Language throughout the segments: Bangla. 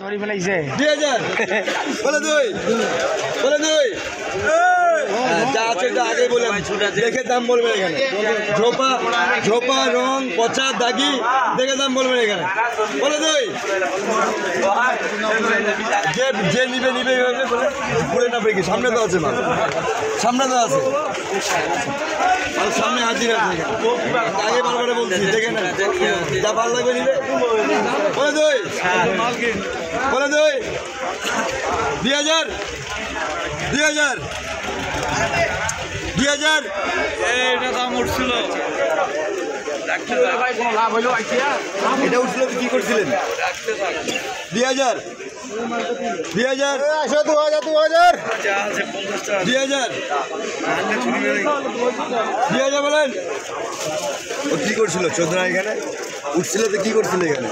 ধরি ফেলাইছে 2000 বলে দুই যা আছে এটা আগে বলে দেখে দাম বলবেন এখানে ঝোপা রং পচা দাগি দেখে দাম বলবেন এখানে বলে দুই যে নিবে বলে ঘুরে না পেয়ে সামনে তো আছে মাল সামনে হাজির আছে আগে বারবার বলছি দেখে না যা ভালো লাগবে নিবে বলে দুই 2000 এটা দাম উঠছিল এটা উঠছিল কি করছিলেন 2000 বলেন ও কি করছিল চোদ্দা এখানে উঠছিল তো কি করছিল এখানে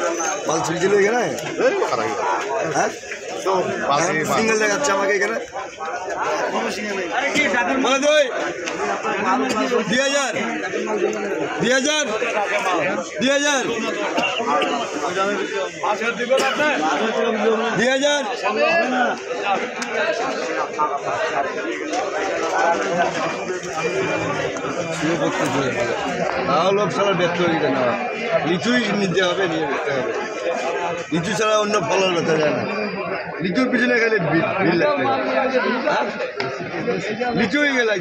মাল ছিলছিল এখানে হ্যাঁ সিঙ্গেল দেখাচ্ছে আমাকে এখানে বলে দুই 2000 তাও লোক ছাড়া ব্যর্থ হয়ে যায় না লিচুই নিতে হবে নিয়ে বেচতে হবে লিচু ছাড়া অন্য ফলের বেচা যায় না লিচুর পিছনে গেলে ভিড় লাগতে লিচু হয়ে গেলে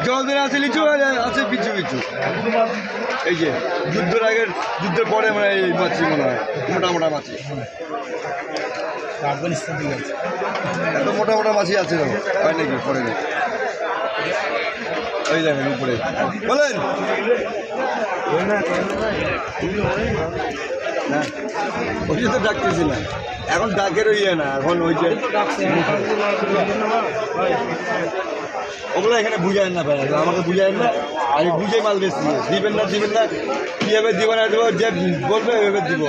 জলদের আছে লিচু আছে পিছু এই যে যুদ্ধের পরে মানে এই মাছি মনে হয় মোটা মাছি এত মোটা মাছি আছে হয় নাকি পরে নাকি ওই দেখেন উপরে বলেন না ওই তো ডাকতেছি না এখন ডাকের ইয়ে না এখন ওই যে ওগুলো এখানে বুঝায় না ভাই আমাকে বুঝায় না আমি বুঝে মাল বেশি দিবেন না কীভাবে দিব না দেবো যে বলবে ওইভাবে দিব